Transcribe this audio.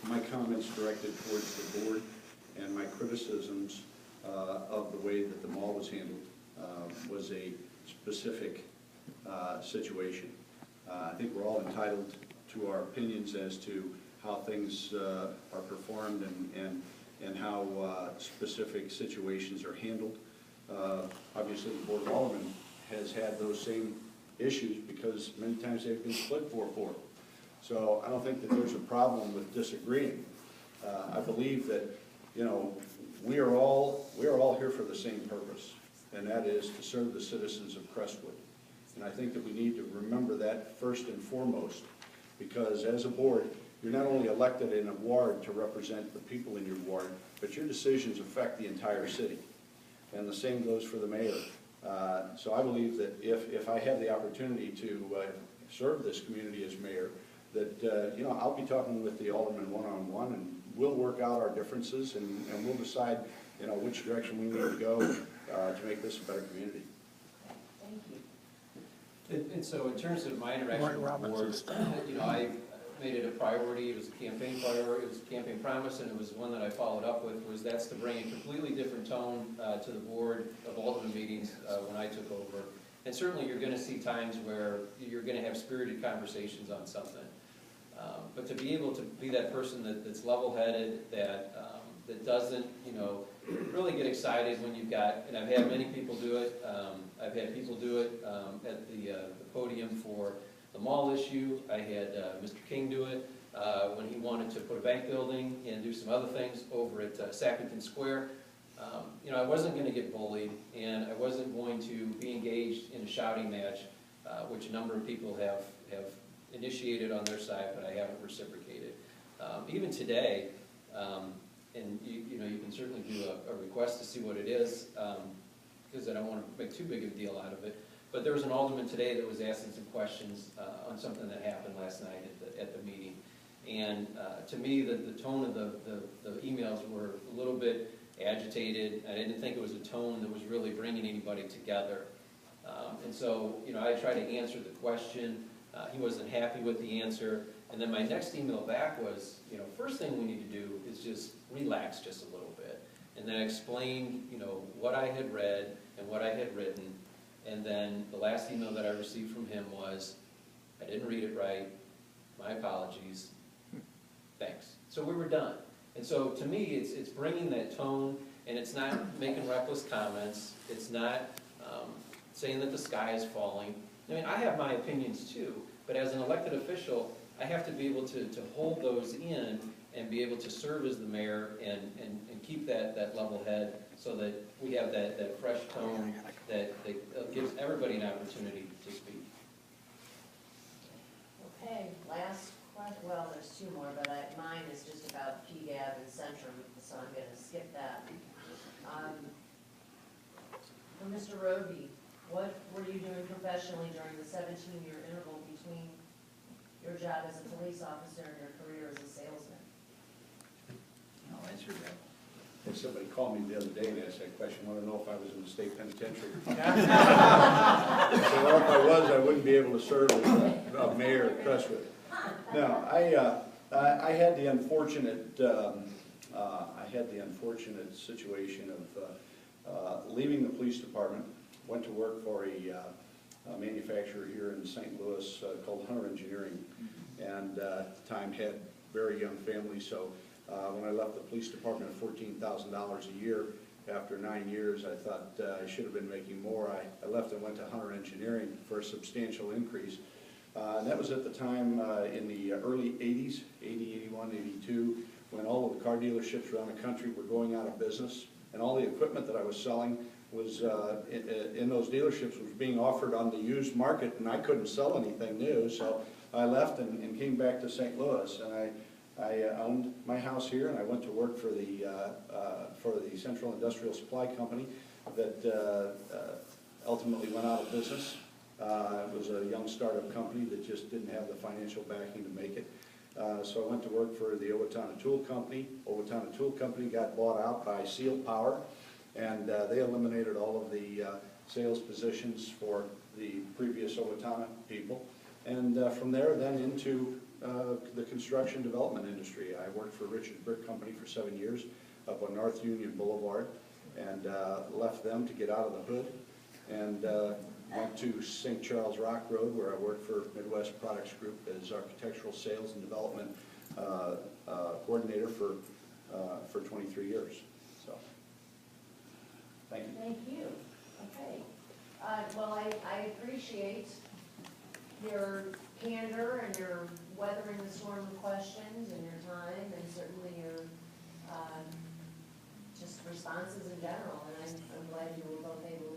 my comments directed towards the board and my criticisms of the way that the mall was handled was a specific situation. I think we're all entitled to our opinions as to how things are performed and how specific situations are handled. Obviously, the Board of Aldermen has had those same issues because many times they've been split 4-4. So I don't think that there's a problem with disagreeing. I believe that, you know, we are all here for the same purpose, and that is to serve the citizens of Crestwood. And I think that we need to remember that first and foremost, because as a board, you're not only elected in a ward to represent the people in your ward, but your decisions affect the entire city. And the same goes for the mayor. So I believe that if I have the opportunity to serve this community as mayor, that you know, I'll be talking with the alderman one-on-one, and we'll work out our differences, and we'll decide, you know, which direction we need to go to make this a better community. Thank you. And so in terms of my interaction with the board, you know, I made it a priority. It was a campaign priority. It was a campaign promise, and it was one that I followed up with. That's to bring a completely different tone to the board of Alderman meetings when I took over. And certainly, you're going to see times where you're going to have spirited conversations on something. But to be able to be that person that's level-headed, that doesn't, you know, really get excited when you've got, and I've had many people do it. I've had people do it at the podium for the mall issue. I had Mr. King do it when he wanted to put a bank building and do some other things over at Sackington Square. You know, I wasn't going to get bullied, and I wasn't going to be engaged in a shouting match, which a number of people have initiated on their side, but I haven't reciprocated. Even today, and you know, you can certainly do a request to see what it is, because I don't want to make too big of a deal out of it. But there was an alderman today that was asking some questions on something that happened last night at the meeting. And to me, the tone of the emails were a little bit agitated. I didn't think it was a tone that was really bringing anybody together. And so, you know, I tried to answer the question. He wasn't happy with the answer. And then my next email back was, you know, first thing we need to do is just relax just a little bit. And then I explained, you know, what I had read and what I had written. And then the last email that I received from him was, I didn't read it right, my apologies, thanks. So we were done. And so to me, it's bringing that tone, and it's not making reckless comments. It's not saying that the sky is falling. I mean, I have my opinions too, but as an elected official, I have to be able to hold those in and be able to serve as the mayor and keep that level head so that we have that fresh tone that gives everybody an opportunity to speak. Okay, last question. Well, there's two more, but mine is just about PGAB and Centrum, so I'm going to skip that. For Mr. Roby, what were you doing professionally during the 17-year interval between your job as a police officer and your career as a salesman? I'll answer that. Somebody called me the other day and asked that question, wanted to know if I was in the state penitentiary. So well, if I was, I wouldn't be able to serve as a mayor of Crestwood. No, I had the unfortunate situation of leaving the police department. Went to work for a manufacturer here in St. Louis called Hunter Engineering, and at the time had very young families. So when I left the police department at $14,000 a year, after 9 years, I thought I should have been making more. I left and went to Hunter Engineering for a substantial increase. And that was at the time in the early 80s, 80, 81, 82, when all of the car dealerships around the country were going out of business, and all the equipment that I was selling was in those dealerships was being offered on the used market, and I couldn't sell anything new, so I left and came back to St. Louis, and I owned my house here, and I went to work for the Central Industrial Supply Company that ultimately went out of business. It was a young startup company that just didn't have the financial backing to make it. So I went to work for the Owatonna Tool Company. Owatonna Tool Company got bought out by Seal Power, and they eliminated all of the sales positions for the previous Owatonna people. And from there then into the construction development industry. I worked for Richard Brick Company for 7 years up on North Union Boulevard, and left them to get out of the hood, and went to St. Charles Rock Road, where I worked for Midwest Products Group as architectural sales and development coordinator for 23 years. So, thank you. Thank you. Okay. Well, I appreciate your candor and your weathering the storm of questions and your time, and certainly your just responses in general. And I'm glad you were both able to